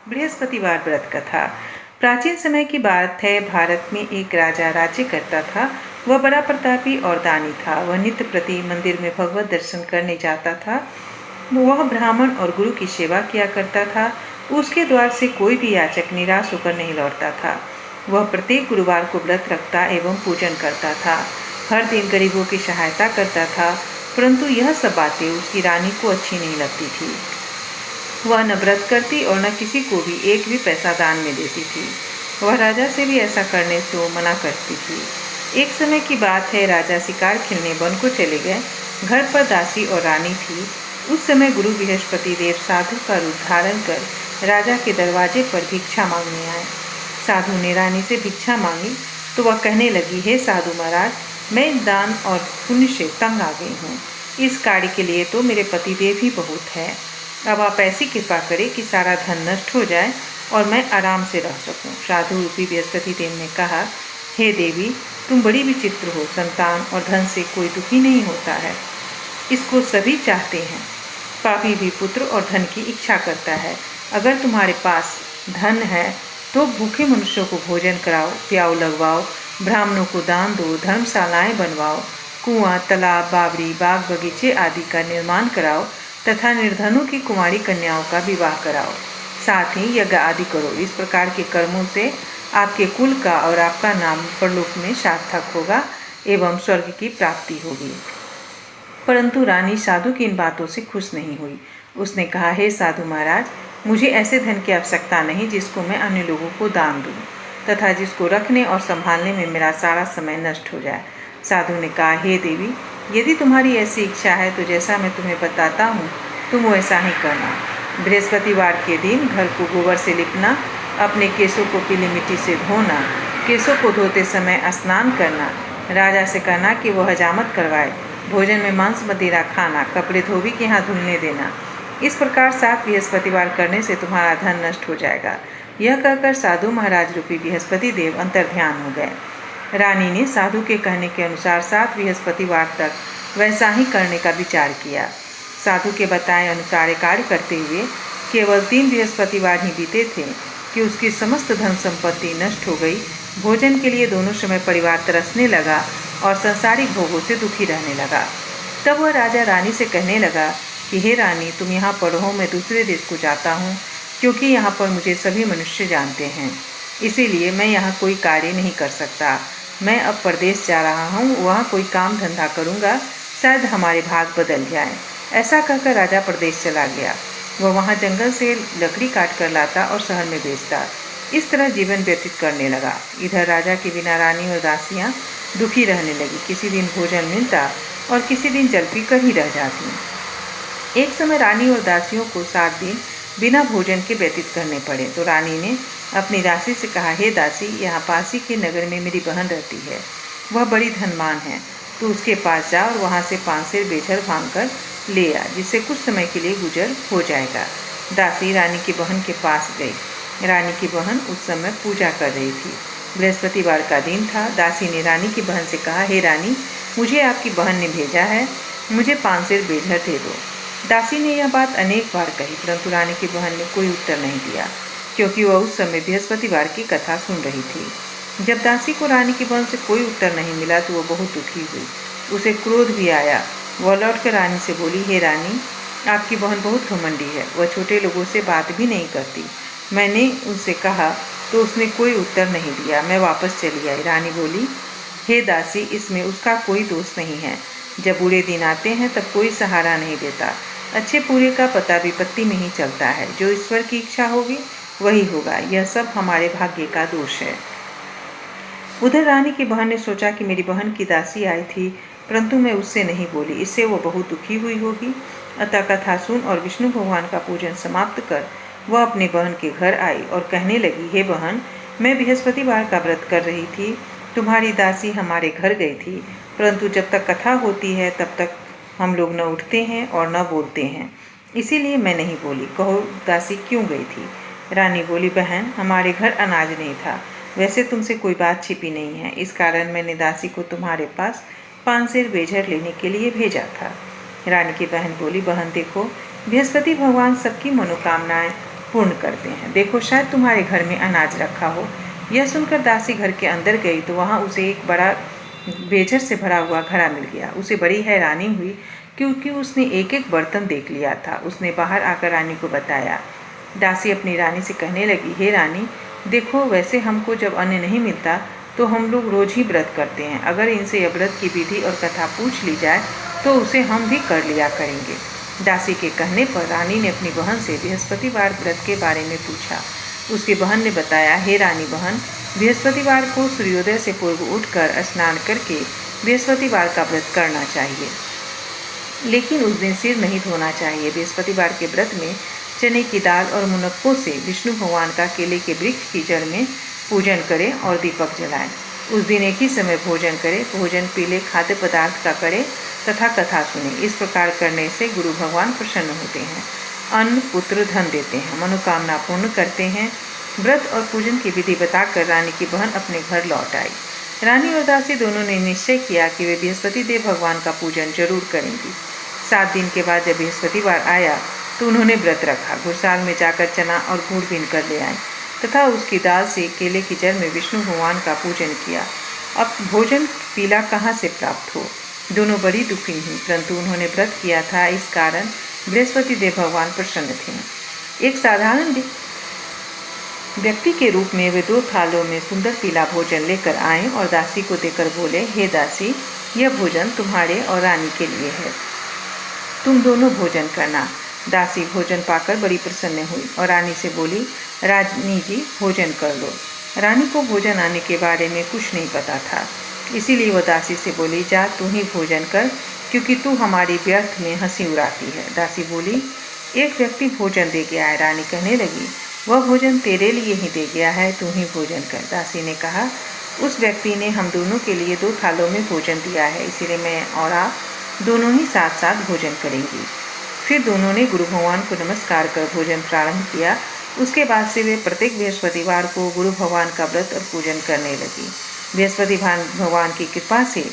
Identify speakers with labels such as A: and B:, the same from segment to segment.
A: बृहस्पतिवार व्रत कथा। प्राचीन समय की बात है। भारत में एक राजा राज्य करता था। वह बड़ा प्रतापी और दानी था। वह नित्य प्रति मंदिर में भगवत दर्शन करने जाता था। वह ब्राह्मण और गुरु की सेवा किया करता था। उसके द्वार से कोई भी याचक निराश होकर नहीं लौटता था। वह प्रत्येक गुरुवार को व्रत रखता एवं पूजन करता था। हर दिन गरीबों की सहायता करता था, परंतु यह सब बातें उसकी रानी को अच्छी नहीं लगती थी। वह न व्रत करती और न किसी को भी एक भी पैसा दान में देती थी। वह राजा से भी ऐसा करने से मना करती थी। एक समय की बात है। राजा शिकार खेलने वन को चले गए। घर पर दासी और रानी थी। उस समय गुरु बृहस्पति देव साधु का रूप धारण कर राजा के दरवाजे पर भिक्षा मांगने आए। साधु ने रानी से भिक्षा मांगी तो वह कहने लगी, हे साधु महाराज, मैं दान और पुण्य से तंग आ गई हूँ। इस कार्य के लिए तो मेरे पतिदेव ही बहुत है। अब आप ऐसी कृपा करें कि सारा धन नष्ट हो जाए और मैं आराम से रह सकूं। साधु रूपी बृहस्पति देव ने कहा, हे देवी, तुम बड़ी विचित्र हो। संतान और धन से कोई दुखी नहीं होता है, इसको सभी चाहते हैं। पापी भी पुत्र और धन की इच्छा करता है। अगर तुम्हारे पास धन है तो भूखे मनुष्यों को भोजन कराओ, प्याऊ लगवाओ, ब्राह्मणों को दान दो, धर्मशालाएं बनवाओ, कुआं, तालाब, बावड़ी, बाग बगीचे आदि का निर्माण कराओ तथा निर्धनों की कुंवारी कन्याओं का विवाह कराओ। साथ ही यज्ञ आदि करो। इस प्रकार के कर्मों से आपके कुल का और आपका नाम परलोक में सार्थक होगा एवं स्वर्ग की प्राप्ति होगी। परंतु रानी साधु की इन बातों से खुश नहीं हुई। उसने कहा, हे साधु महाराज, मुझे ऐसे धन की आवश्यकता नहीं जिसको मैं अन्य लोगों को दान दूं तथा जिसको रखने और संभालने में मेरा सारा समय नष्ट हो जाए। साधु ने कहा, हे देवी, यदि तुम्हारी ऐसी इच्छा है तो जैसा मैं तुम्हें बताता हूँ तुम वैसा ही करना। बृहस्पतिवार के दिन घर को गोबर से लिपना, अपने केसों को पीली मिट्टी से धोना, केसों को धोते समय स्नान करना, राजा से कहना कि वह हजामत करवाए, भोजन में मांस मदिरा खाना, कपड़े धोबी के यहाँ धुलने देना। इस प्रकार 7 बृहस्पतिवार करने से तुम्हारा धन नष्ट हो जाएगा। यह कहकर साधु महाराज रूपी बृहस्पति देव अंतर्ध्यान हो गए। रानी ने साधु के कहने के अनुसार 7 बृहस्पतिवार तक वैसा ही करने का विचार किया। साधु के बताए अनुसार कार्य करते हुए केवल 3 बृहस्पतिवार ही बीते थे कि उसकी समस्त धन संपत्ति नष्ट हो गई। भोजन के लिए दोनों समय परिवार तरसने लगा और संसारिक भोगों से दुखी रहने लगा। तब वह राजा रानी से कहने लगा कि हे रानी, तुम यहाँ पर रहो, मैं दूसरे देश को जाता हूँ, क्योंकि यहाँ पर मुझे सभी मनुष्य जानते हैं। इसीलिए मैं यहाँ कोई कार्य नहीं कर सकता। मैं अब परदेश जा रहा हूँ, वहाँ कोई काम धंधा करूँगा, शायद हमारे भाग बदल जाए। ऐसा कहकर राजा प्रदेश चला गया। वह वहाँ जंगल से लकड़ी काट कर लाता और शहर में बेचता। इस तरह जीवन व्यतीत करने लगा। इधर राजा के बिना रानी और दासियाँ दुखी रहने लगी। किसी दिन भोजन मिलता और किसी दिन जल पी कर ही रह जाती। एक समय रानी और दासियों को 7 दिन बिना भोजन के व्यतीत करने पड़े तो रानी ने अपनी दासी से कहा, हे दासी, यहाँ पासी के नगर में मेरी बहन रहती है। वह बड़ी धनवान है। तो उसके पास जा और वहाँ से 5 सेर बेझर भांग कर ले आ, जिससे कुछ समय के लिए गुजर हो जाएगा। दासी रानी की बहन के पास गई। रानी की बहन उस समय पूजा कर रही थी। बृहस्पतिवार का दिन था। दासी ने रानी की बहन से कहा, हे रानी, मुझे आपकी बहन ने भेजा है, मुझे 5 सेर बेझर दे दो। दासी ने यह बात अनेक बार कही, परंतु रानी की बहन ने कोई उत्तर नहीं दिया, क्योंकि वह उस समय बृहस्पतिवार की कथा सुन रही थी। जब दासी को रानी की बहन से कोई उत्तर नहीं मिला तो वह बहुत दुखी हुई। उसे क्रोध भी आया। वह लौटकर रानी से बोली, हे रानी, आपकी बहन बहुत घमंडी है। वह छोटे लोगों से बात भी नहीं करती। मैंने उनसे कहा तो उसने कोई उत्तर नहीं दिया। मैं वापस चली आई। रानी बोली, हे दासी, इसमें उसका कोई दोष नहीं है। जब बुरे दिन आते हैं तब कोई सहारा नहीं देता। अच्छे बुरे का पता विपत्ति में ही चलता है। जो ईश्वर की इच्छा होगी वही होगा। यह सब हमारे भाग्य का दोष है। उधर रानी की बहन ने सोचा कि मेरी बहन की दासी आई थी, परंतु मैं उससे नहीं बोली, इससे वो बहुत दुखी हुई होगी। अतः कथा सुन और विष्णु भगवान का पूजन समाप्त कर वह अपनी बहन के घर आई और कहने लगी, हे बहन, मैं बृहस्पतिवार का व्रत कर रही थी। तुम्हारी दासी हमारे घर गई थी, परंतु जब तक कथा होती है तब तक हम लोग न उठते हैं और न बोलते हैं, इसीलिए मैं नहीं बोली। कहो दासी क्यों गई थी? रानी बोली, बहन, हमारे घर अनाज नहीं था। वैसे तुमसे कोई बात छिपी नहीं है, इस कारण मैंने दासी को तुम्हारे पास 5 सेर बेझर लेने के लिए भेजा था। रानी की बहन बोली, बहन देखो, बृहस्पति भगवान सबकी मनोकामनाएं पूर्ण करते हैं। देखो, शायद तुम्हारे घर में अनाज रखा हो। यह सुनकर दासी घर के अंदर गई तो वहाँ उसे एक बड़ा बेजर से भरा हुआ घड़ा मिल गया। उसे बड़ी हैरानी हुई क्योंकि उसने एक एक बर्तन देख लिया था। उसने बाहर आकर रानी को बताया। दासी अपनी रानी से कहने लगी, हे रानी, देखो, वैसे हमको जब अन्न नहीं मिलता तो हम लोग रोज ही व्रत करते हैं। अगर इनसे यह व्रत की विधि और कथा पूछ ली जाए तो उसे हम भी कर लिया करेंगे। दासी के कहने पर रानी ने अपनी बहन से बृहस्पतिवार व्रत के बारे में पूछा। उसकी बहन ने बताया, हे रानी बहन, बृहस्पतिवार को सूर्योदय से पूर्व उठकर स्नान करके बृहस्पतिवार का व्रत करना चाहिए, लेकिन उस दिन सिर नहीं धोना चाहिए। बृहस्पतिवार के व्रत में चने की दाल और मुनक्कों से विष्णु भगवान का केले के वृक्ष की जड़ में पूजन करें और दीपक जलाएं। उस दिन एक ही समय भोजन करें, भोजन पीले खाद्य पदार्थ का करें तथा कथा सुने। इस प्रकार करने से गुरु भगवान प्रसन्न होते हैं, अन्न पुत्र धन देते हैं, मनोकामना पूर्ण करते हैं। व्रत और पूजन की विधि बताकर रानी की बहन अपने घर लौट आई। रानी और दासी दोनों ने निश्चय किया कि वे बृहस्पति देव भगवान का पूजन जरूर करेंगी। 7 दिन के बाद जब बृहस्पतिवार आया तो उन्होंने व्रत रखा। घुड़साल में जाकर चना और गुड़ बीन कर ले आए तथा उसकी दाल से केले की जड़ में विष्णु भगवान का पूजन किया। अब भोजन पीला कहाँ से प्राप्त हो? दोनों बड़ी दुखी हुई, परंतु उन्होंने व्रत किया था, इस कारण बृहस्पति देव भगवान प्रसन्न थे। एक साधारण व्यक्ति के रूप में वे 2 थालों में सुंदर पीला भोजन लेकर आए और दासी को देकर बोले, हे दासी, यह भोजन तुम्हारे और रानी के लिए है, तुम दोनों भोजन करना। दासी भोजन पाकर बड़ी प्रसन्न हुई और रानी से बोली, रानी जी, भोजन कर लो। रानी को भोजन आने के बारे में कुछ नहीं पता था, इसीलिए वह दासी से बोली, जा तू ही भोजन कर, क्योंकि तू हमारी व्यर्थ में हंसी उड़ाती है। दासी बोली, एक व्यक्ति भोजन दे गया है। रानी कहने लगी, वह भोजन तेरे लिए ही दे गया है, तू ही भोजन कर। दासी ने कहा, उस व्यक्ति ने हम दोनों के लिए 2 थालों में भोजन दिया है, इसीलिए मैं और आप दोनों ही साथ साथ भोजन करेंगी। फिर दोनों ने गुरु भगवान को नमस्कार कर भोजन प्रारंभ किया। उसके बाद से वे प्रत्येक बृहस्पतिवार को गुरु भगवान का व्रत और पूजन करने लगी। बृहस्पति भगवान की कृपा से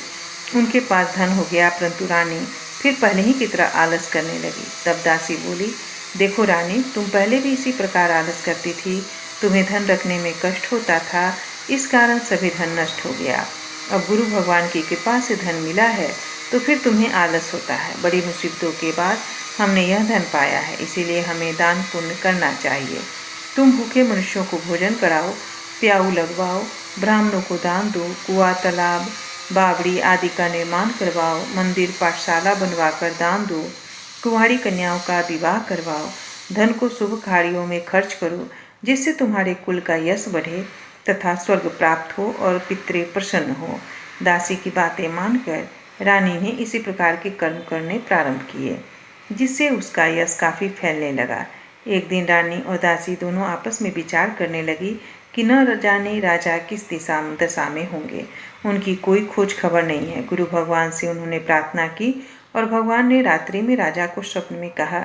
A: उनके पास धन हो गया, परंतु रानी फिर पहले ही की तरह आलस करने लगी। तब दासी बोली, देखो रानी, तुम पहले भी इसी प्रकार आलस करती थी, तुम्हें धन रखने में कष्ट होता था, इस कारण सभी धन नष्ट हो गया। अब गुरु भगवान की कृपा से धन मिला है तो फिर तुम्हें आलस होता है। बड़ी मुसीबतों के बाद हमने यह धन पाया है, इसीलिए हमें दान पुण्य करना चाहिए। तुम भूखे मनुष्यों को भोजन कराओ, प्याऊ लगवाओ, ब्राह्मणों को दान दो, कुआं, तालाब, बावड़ी आदि का निर्माण करवाओ, मंदिर पाठशाला बनवाकर दान दो, कुंवारी कन्याओं का विवाह करवाओ, धन को शुभ कार्यों में खर्च करो, जिससे तुम्हारे कुल का यश बढ़े तथा स्वर्ग प्राप्त हो और पितृ प्रसन्न हो। दासी की बातें मानकर रानी ने इसी प्रकार के कर्म करने प्रारंभ किए, जिससे उसका यश काफ़ी फैलने लगा। एक दिन रानी और दासी दोनों आपस में विचार करने लगी कि न जाने राजा किस दशा में होंगे। उनकी कोई खोज खबर नहीं है। गुरु भगवान से उन्होंने प्रार्थना की और भगवान ने रात्रि में राजा को स्वप्न में कहा,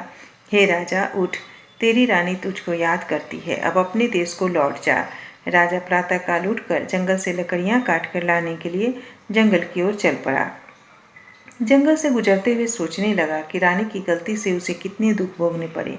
A: हे राजा, उठ, तेरी रानी तुझको याद करती है, अब अपने देश को लौट जा। राजा प्रातःकाल उठकर जंगल से लकड़ियाँ काट कर लाने के लिए जंगल की ओर चल पड़ा। जंगल से गुजरते हुए सोचने लगा कि रानी की गलती से उसे कितने दुख भोगने पड़े।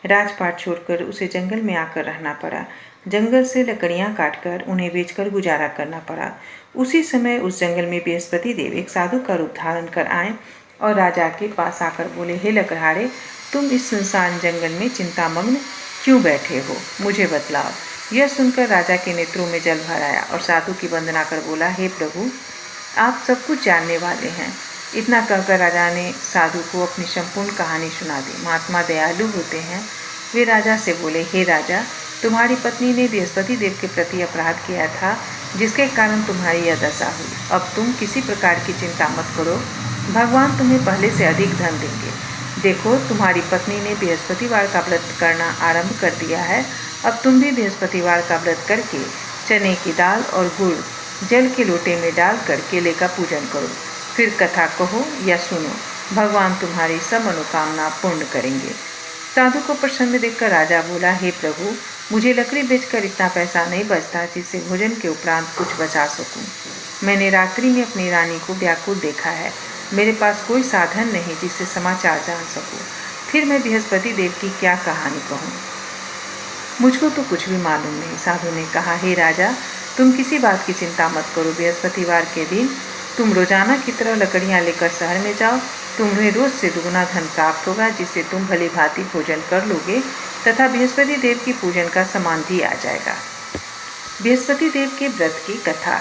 A: राजपाट छोड़कर उसे जंगल में आकर रहना पड़ा। जंगल से लकड़ियां काटकर उन्हें बेचकर गुजारा करना पड़ा। उसी समय उस जंगल में बृहस्पति देव एक साधु का रूप धारण कर आए और राजा के पास आकर बोले, हे लकड़हारे, तुम इस सुनसान जंगल में चिंतामग्न क्यों बैठे हो, मुझे बतलाओ। यह सुनकर राजा के नेत्रों में जल भर आया और साधु की वंदना कर बोला, हे प्रभु, आप सब कुछ जानने वाले हैं। इतना कहकर राजा ने साधु को अपनी संपूर्ण कहानी सुना दी। महात्मा दयालु होते हैं। वे राजा से बोले, हे राजा, तुम्हारी पत्नी ने बृहस्पति देव के प्रति अपराध किया था, जिसके कारण तुम्हारी यह दशा हुई। अब तुम किसी प्रकार की चिंता मत करो, भगवान तुम्हें पहले से अधिक धन देंगे। देखो, तुम्हारी पत्नी ने बृहस्पतिवार का व्रत करना आरंभ कर दिया है। अब तुम भी बृहस्पतिवार का व्रत करके चने की दाल और गुड़ जल के लोटे में डालकर केले का पूजन करो। फिर कथा कहो या सुनो, भगवान तुम्हारी सब मनोकामना पूर्ण करेंगे। साधु को प्रसन्न देखकर राजा बोला, हे प्रभु, मुझे लकड़ी बेचकर इतना पैसा नहीं बचता जिससे भोजन के उपरांत कुछ बचा सकूं। मैंने रात्रि में अपनी रानी को व्याकुल देखा है। मेरे पास कोई साधन नहीं जिससे समाचार जान सकूं। फिर मैं बृहस्पति देव की क्या कहानी कहूँ। मुझको तो कुछ भी मालूम नहीं। साधु ने कहा, हे राजा, तुम किसी बात की चिंता मत करो। बृहस्पतिवार के दिन तुम रोजाना की तरह लकड़ियां लेकर शहर में जाओ। तुम्हें रोज से दुगुना धन प्राप्त होगा, जिससे तुम भली भांति भोजन कर लोगे तथा बृहस्पति देव की पूजन का सामान भी आ जाएगा। बृहस्पति देव के व्रत की कथा।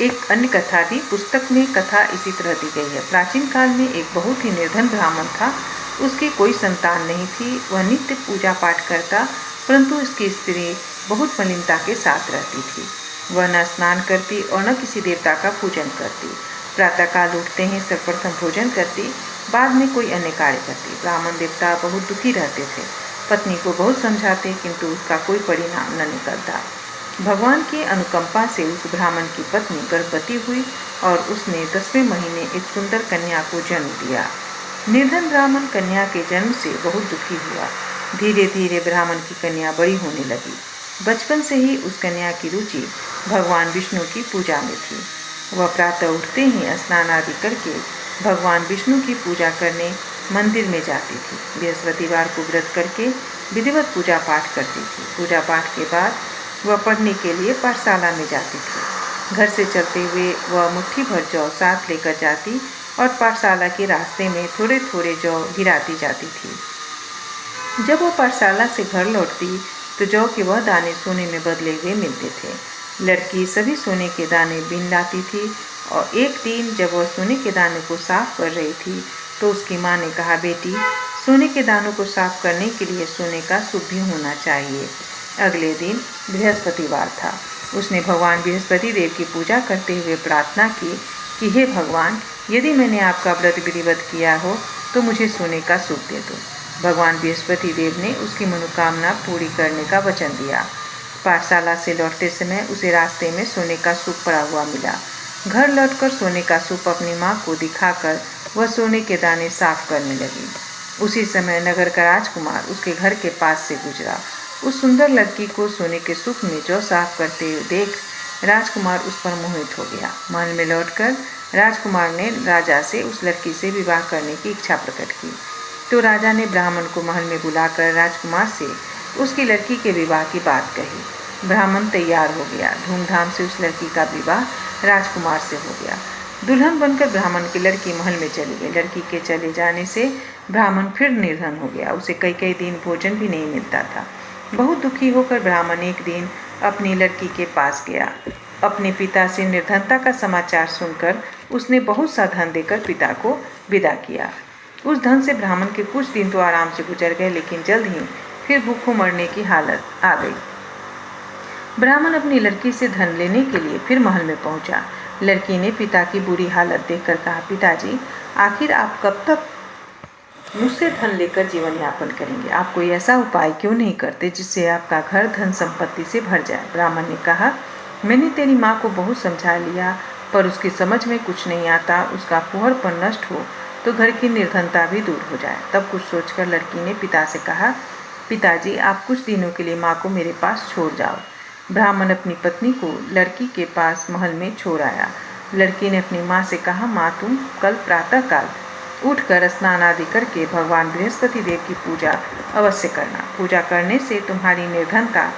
A: एक अन्य कथा भी पुस्तक में कथा इसी तरह दी गई है। प्राचीन काल में एक बहुत ही निर्धन ब्राह्मण था। उसकी कोई संतान नहीं थी। वह नित्य पूजा पाठ करता, परंतु उसकी स्त्री बहुत मलिनता के साथ रहती थी। वह न स्नान करती और न किसी देवता का पूजन करती। प्रातःकाल उठते ही सर्वप्रथम भोजन करती, बाद में कोई अन्य कार्य करती। ब्राह्मण देवता बहुत दुखी रहते थे। पत्नी को बहुत समझाते, किंतु उसका कोई परिणाम न निकलता। भगवान की अनुकंपा से उस ब्राह्मण की पत्नी गर्भवती हुई और उसने 10वें महीने एक सुंदर कन्या को जन्म दिया। निर्धन ब्राह्मण कन्या के जन्म से बहुत दुखी हुआ। धीरे धीरे ब्राह्मण की कन्या बड़ी होने लगी। बचपन से ही उस कन्या की रुचि भगवान विष्णु की पूजा में थी। वह प्रातः उठते ही स्नान आदि करके भगवान विष्णु की पूजा करने मंदिर में जाती थी। बृहस्पतिवार को व्रत करके विधिवत पूजा पाठ करती थी। पूजा पाठ के बाद वह पढ़ने के लिए पाठशाला में जाती थी। घर से चलते हुए वह मुट्ठी भर जौ साथ लेकर जाती और पाठशाला के रास्ते में थोड़े थोड़े जौ गिराती जाती थी। जब वह पाठशाला से घर लौटती तो जौ के वह दाने सोने में बदले हुए मिलते थे। लड़की सभी सोने के दाने बीन लाती थी और एक दिन जब वह सोने के दाने को साफ कर रही थी तो उसकी माँ ने कहा, बेटी, सोने के दानों को साफ करने के लिए सोने का शुभ भी होना चाहिए। अगले दिन बृहस्पतिवार था। उसने भगवान बृहस्पति देव की पूजा करते हुए प्रार्थना की कि हे भगवान, यदि मैंने आपका व्रत विधिवत किया हो तो मुझे सोने का सूप दे दो। भगवान बृहस्पति देव ने उसकी मनोकामना पूरी करने का वचन दिया। पाठशाला से लौटते समय उसे रास्ते में सोने का सूप पड़ा हुआ मिला। घर लौटकर सोने का सूप अपनी माँ को दिखाकर वह सोने के दाने साफ करने लगी। उसी समय नगर का राजकुमार उसके घर के पास से गुजरा। उस सुंदर लड़की को सोने के सूप में जौ साफ करते हुए देख राजकुमार उस पर मोहित हो गया। महल में लौटकर राजकुमार ने राजा से उस लड़की से विवाह करने की इच्छा प्रकट की। तो राजा ने ब्राह्मण को महल में बुलाकर राजकुमार से उसकी लड़की के विवाह की बात कही। ब्राह्मण तैयार हो गया। धूमधाम से उस लड़की का विवाह राजकुमार से हो गया। दुल्हन बनकर ब्राह्मण की लड़की महल में चली गई। लड़की के चले जाने से ब्राह्मण फिर निर्धन हो गया। उसे कई कई दिन भोजन भी नहीं मिलता था। बहुत दुखी होकर ब्राह्मण एक दिन अपनी लड़की के पास गया। अपने पिता से निर्धनता का समाचार सुनकर उसने बहुत सा धन देकर पिता को विदा किया। उस धन से ब्राह्मण के कुछ दिन तो आराम से गुजर गए, लेकिन जल्द ही फिर भूखों मरने की हालत आ गई। ब्राह्मण अपनी लड़की से धन लेने के लिए फिर महल में पहुंचा। लड़की ने पिता की बुरी हालत देखकर कहा, पिताजी, आखिर आप कब तक मुझसे धन लेकर जीवन यापन करेंगे? आप कोई ऐसा उपाय क्यों नहीं करते जिससे आपका घर धन संपत्ति से भर जाए? ब्राह्मण ने कहा, मैंने तेरी माँ को बहुत समझा लिया, पर उसकी समझ में कुछ नहीं आता। उसका फुहरपन नष्ट हो तो घर की निर्धनता भी दूर हो जाए। तब कुछ सोचकर लड़की ने पिता से कहा, पिताजी, आप कुछ दिनों के लिए माँ को मेरे पास छोड़ जाओ। ब्राह्मण अपनी पत्नी को लड़की के पास महल में छोड़ आया। लड़की ने अपनी माँ से कहा, माँ, तुम कल प्रातःकाल उठकर स्नान आदि करके भगवान बृहस्पति देव की पूजा अवश्य करना। पूजा करने से तुम्हारी निर्धनता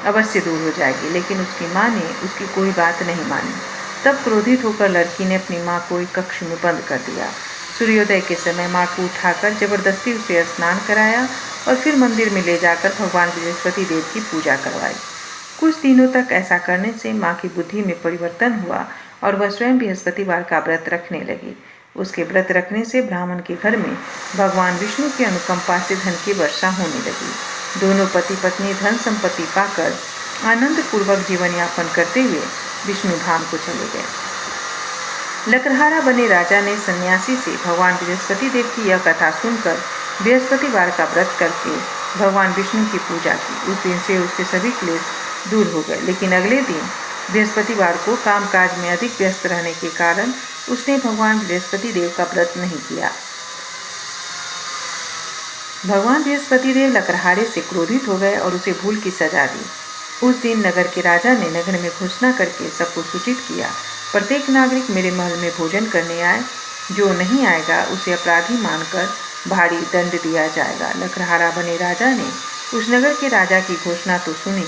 A: अवश्य दूर हो जाएगी। लेकिन उसकी माँ ने उसकी कोई बात नहीं मानी। तब क्रोधित होकर लड़की ने अपनी माँ को एक कक्ष में बंद कर दिया। सूर्योदय के समय माँ को उठाकर जबरदस्ती उसे स्नान कराया और फिर मंदिर में ले जाकर भगवान बृहस्पति देव की पूजा करवाई। कुछ दिनों तक ऐसा करने से माँ की बुद्धि में परिवर्तन हुआ और वह स्वयं बृहस्पतिवार का व्रत रखने लगी। उसके व्रत रखने से ब्राह्मण के घर में भगवान विष्णु की अनुकंपा से धन की वर्षा होने लगी। दोनों पति पत्नी धन संपत्ति पाकर आनंद पूर्वक जीवन यापन करते हुए विष्णु धाम को चले गए। लकड़हारा बने राजा ने सन्यासी से भगवान बृहस्पति देव की यह कथा सुनकर बृहस्पतिवार का व्रत करके भगवान विष्णु की पूजा की। उस दिन से उसके सभी क्लेश दूर हो गए। लेकिन अगले दिन बृहस्पतिवार को कामकाज में अधिक व्यस्त रहने के कारण उसने भगवान बृहस्पति देव का व्रत नहीं किया। भगवान बृहस्पति देव लकड़हारे से क्रोधित हो गए और उसे भूल की सजा दी। उस दिन नगर के राजा ने नगर में घोषणा करके सबको सूचित किया, प्रत्येक नागरिक मेरे महल में भोजन करने आए। जो नहीं आएगा उसे अपराधी मानकर भारी दंड दिया जाएगा। लकड़हारा बने राजा ने उस नगर के राजा की घोषणा तो सुनी,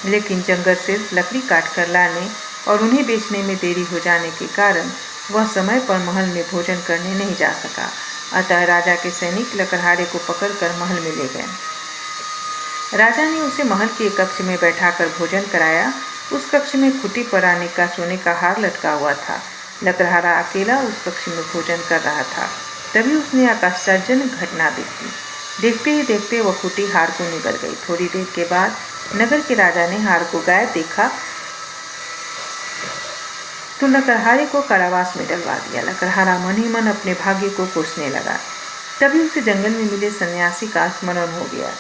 A: लेकिन जंगल से लकड़ी काट कर लाने और उन्हें बेचने में देरी हो जाने के कारण वह समय पर महल में भोजन करने नहीं जा सका। अतः राजा के सैनिक लकड़हारे को पकड़कर महल में ले गए। राजा ने उसे महल के एक कक्ष में बैठाकर भोजन कराया। उस कक्ष में खुटी पर रानी का सोने का हार लटका हुआ था। लकड़हारा अकेला उस कक्ष में भोजन कर रहा था। तभी उसने आश्चर्यजनक घटना देखी। देखते ही देखते वह खुटी हार को निगल गई। थोड़ी देर के बाद नगर के राजा ने हार को गायब देखा तो लकड़हारे को कारावास में डलवा दिया। लकड़हारा मन ही मन अपने भाग्य को कोसने लगा। तभी उसे जंगल में मिले सन्यासी का स्मरण हो गया।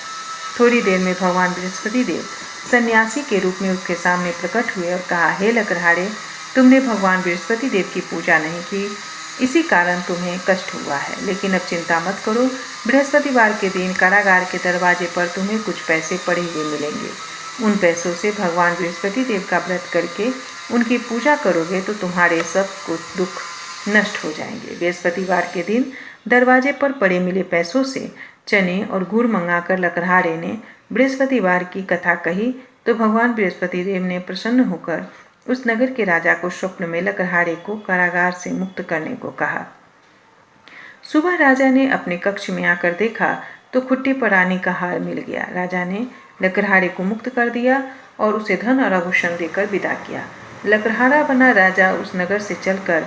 A: थोड़ी देर में भगवान बृहस्पति देव सन्यासी के रूप में उसके सामने प्रकट हुए और कहा, हे लकड़हारे, तुमने भगवान बृहस्पति देव की पूजा नहीं की, इसी कारण तुम्हें कष्ट हुआ है। लेकिन अब चिंता मत करो, बृहस्पतिवार के दिन कारागार के दरवाजे पर तुम्हें कुछ पैसे पड़े हुए मिलेंगे। उन पैसों से भगवान बृहस्पति देव का व्रत करके उनकी पूजा करोगे तो तुम्हारे सब कुछ दुख नष्ट हो जाएंगे। बृहस्पतिवार के दिन दरवाजे पर पड़े मिले पैसों से चने और गुड़ मंगाकर लकड़हारे ने बृहस्पतिवार की कथा कही तो भगवान बृहस्पति देव ने प्रसन्न होकर उस नगर के राजा को स्वप्न में लकड़हारे को कारागार से मुक्त करने को कहा। सुबह राजा ने अपने कक्ष में आकर देखा तो खुट्टी पर रानी का हार मिल गया। राजा ने लकड़हारे को मुक्त कर दिया और उसे धन और आभूषण देकर विदा किया। लकड़हारा बना राजा उस नगर से चलकर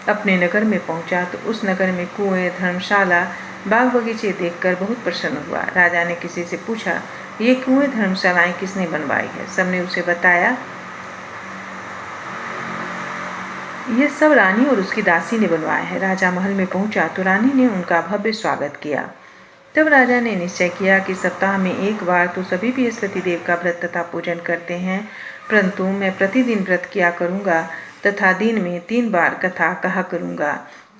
A: अपने नगर में पहुंचा तो उस नगर में कुएं, धर्मशाला, बाग बगीचे देखकर बहुत प्रसन्न हुआ। राजा ने किसी से पूछा, ये कुएं, धर्मशालाएं किसने बनवाई है? सबने उसे बताया, ये सब रानी और उसकी दासी ने बनवाए हैं। राजा महल में पहुंचा तो रानी ने उनका भव्य स्वागत किया। तब राजा ने निश्चय किया कि सप्ताह में एक बार तो सभी बृहस्पति देव का व्रत तथा पूजन करते हैं, परंतु मैं प्रतिदिन व्रत किया करूंगा तथा दिन में 3 बार कथा कहा करूंगा।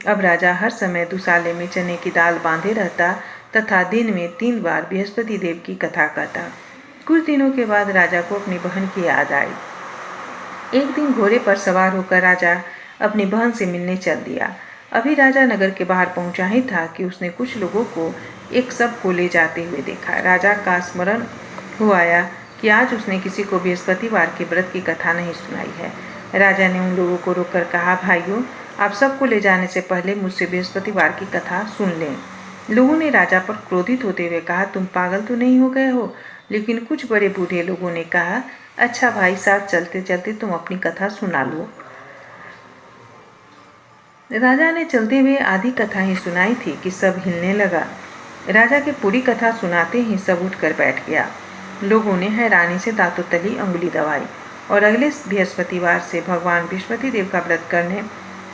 A: अब राजा हर समय दुसाले में चने की दाल बांधे रहता तथा दिन में 3 बार बृहस्पति देव की कथा कहता। कुछ दिनों के बाद राजा को अपनी बहन की याद आई। एक दिन घोड़े पर सवार होकर राजा अपनी बहन से मिलने चल दिया। अभी राजा नगर के बाहर पहुंचा ही था कि उसने कुछ लोगों को एक शव को ले जाते हुए देखा। राजा का स्मरण हो आया कि आज उसने किसी को बृहस्पतिवार के व्रत की कथा नहीं सुनाई है। राजा ने उन लोगों को रोककर कहा, भाइयों, आप सबको ले जाने से पहले मुझसे बृहस्पतिवार की कथा सुन लें। लोगों ने राजा पर क्रोधित होते हुए कहा, तुम पागल तो नहीं हो गए हो? लेकिन कुछ बड़े बूढ़े लोगों ने कहा, अच्छा भाई, साथ चलते चलते तुम अपनी कथा सुना लो। राजा ने चलते हुए आधी कथा ही सुनाई थी कि सब हिलने लगा। राजा की पूरी कथा सुनाते ही सब उठकर बैठ गया। लोगों ने हैरानी से दांतों तली अंगुली दबाई और अगले बृहस्पतिवार से भगवान बृहस्पति देव का व्रत करने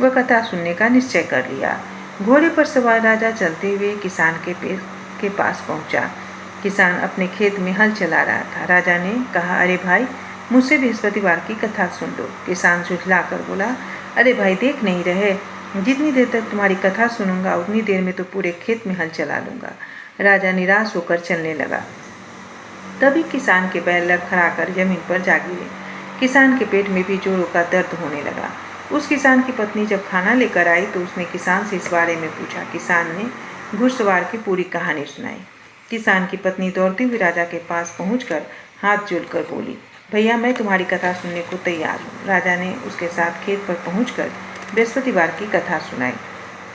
A: व कथा सुनने का निश्चय कर लिया। घोड़े पर सवार राजा चलते हुए किसान के पास पहुंचा। किसान अपने खेत में हल चला रहा था। राजा ने कहा, अरे भाई, मुझसे बृहस्पतिवार की कथा सुन लो। किसान झुठलाकर बोला, अरे भाई, देख नहीं रहे, जितनी देर तक तुम्हारी कथा सुनूंगा उतनी देर में तो पूरे खेत में हल चला लूंगा। राजा निराश होकर चलने लगा। तभी किसान के बैल लड़खड़ाकर जमीन पर जा गिरे। किसान के पेट में भी जोरों का दर्द होने लगा। उस किसान की पत्नी जब खाना लेकर आई तो उसने किसान से इस बारे में पूछा। किसान ने घुड़सवार की पूरी कहानी सुनाई। किसान की पत्नी दौड़ती हुई राजा के पास पहुंचकर हाथ जोड़कर बोली, भैया, मैं तुम्हारी कथा सुनने को तैयार हूँ। राजा ने उसके साथ खेत पर पहुंचकर बृहस्पतिवार की कथा सुनाई।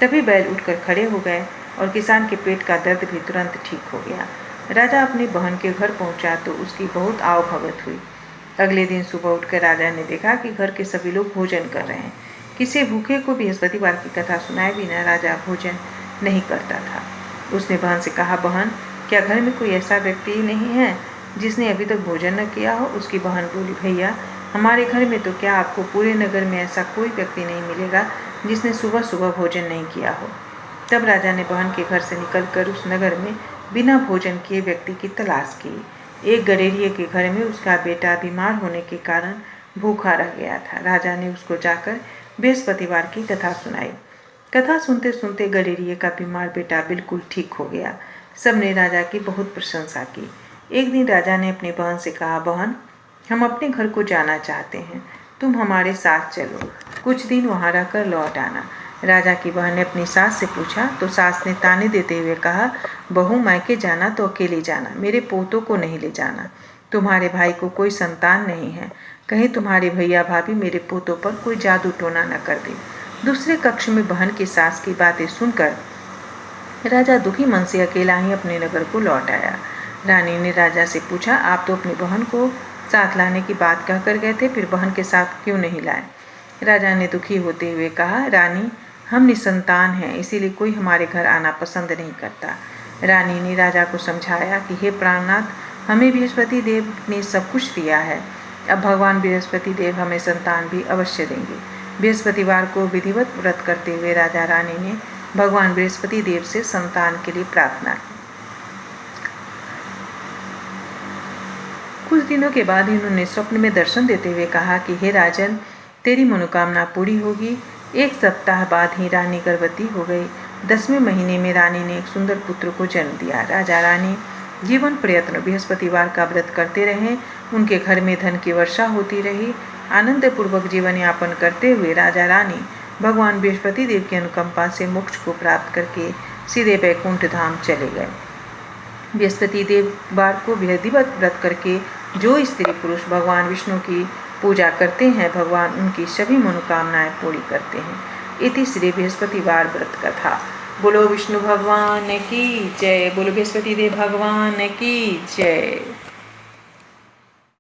A: तभी बैल उठकर खड़े हो गए और किसान के पेट का दर्द भी तुरंत ठीक हो गया। राजा अपनी बहन के घर पहुंचा तो उसकी बहुत आवभगत हुई। अगले दिन सुबह उठकर राजा ने देखा कि घर के सभी लोग भोजन कर रहे हैं। किसी भूखे को बृहस्पतिवार की कथा सुनाए बिना राजा भोजन नहीं करता था। उसने बहन से कहा, बहन, क्या घर में कोई ऐसा व्यक्ति नहीं है जिसने अभी तक भोजन न किया हो? उसकी बहन बोली, भैया, हमारे घर में तो क्या, आपको पूरे नगर में ऐसा कोई व्यक्ति नहीं मिलेगा जिसने सुबह सुबह भोजन नहीं किया हो। तब राजा ने बहन के घर से निकलकर उस नगर में बिना भोजन किए व्यक्ति की तलाश की। एक गडेरिये के घर में उसका बेटा बीमार होने के कारण भूखा रह गया था। राजा ने उसको जाकर बृहस्पतिवार की कथा सुनाई। कथा सुनते सुनते गडेरिये का बीमार बेटा बिल्कुल ठीक हो गया। सबने राजा की बहुत प्रशंसा की। एक दिन राजा ने अपनी बहन से कहा, बहन, हम अपने घर को जाना चाहते हैं, तुम हमारे साथ चलो, कुछ दिन वहाँ रहकर लौट आना। राजा की बहन ने अपनी सास से पूछा तो सास ने ताने देते हुए कहा, बहू मायके जाना तो अकेले जाना, मेरे पोतों को नहीं ले जाना। तुम्हारे भाई को कोई संतान नहीं है, कहीं तुम्हारे भैया भाभी मेरे पोतों पर कोई जादू टोना न कर दे। दूसरे कक्ष में बहन की सास की बातें सुनकर राजा दुखी मन से अकेला ही अपने नगर को लौट आया। रानी ने राजा से पूछा, आप तो अपनी बहन को साथ लाने की बात कहकर गए थे, फिर बहन के साथ क्यों नहीं लाए? राजा ने दुखी होते हुए कहा, रानी हम निसंतान हैं, इसीलिए कोई हमारे घर आना पसंद नहीं करता। रानी ने राजा को समझाया कि हे प्राणनाथ, हमें बृहस्पति देव ने सब कुछ दिया है, अब भगवान बृहस्पति देव हमें संतान भी अवश्य देंगे। बृहस्पतिवार को विधिवत व्रत करते हुए राजा रानी ने भगवान बृहस्पति देव से संतान के लिए प्रार्थना की। कुछ दिनों के बाद इन्होंने स्वप्न में दर्शन देते हुए कहा कि हे राजन, तेरी मनोकामना पूरी होगी। एक सप्ताह बाद ही रानी गर्भवती हो गई। 10वें महीने में रानी ने एक सुंदर पुत्र को जन्म दिया। राजा रानी जीवन प्रयत्न बृहस्पतिवार का व्रत करते रहे। उनके घर में धन की वर्षा होती रही। आनंदपूर्वक जीवन यापन करते हुए राजा रानी भगवान बृहस्पति देव की अनुकंपा से मोक्ष को प्राप्त करके सीधे वैकुंठ धाम चले गए। बृहस्पति देववार को विधिवत व्रत करके जो स्त्री पुरुष भगवान विष्णु की पूजा करते हैं, भगवान उनकी सभी मनोकामनाएं पूरी करते हैं। इति श्री बृहस्पतिवार व्रत कथा। बोलो विष्णु भगवान की जय, बोलो बृहस्पति देव भगवान की जय।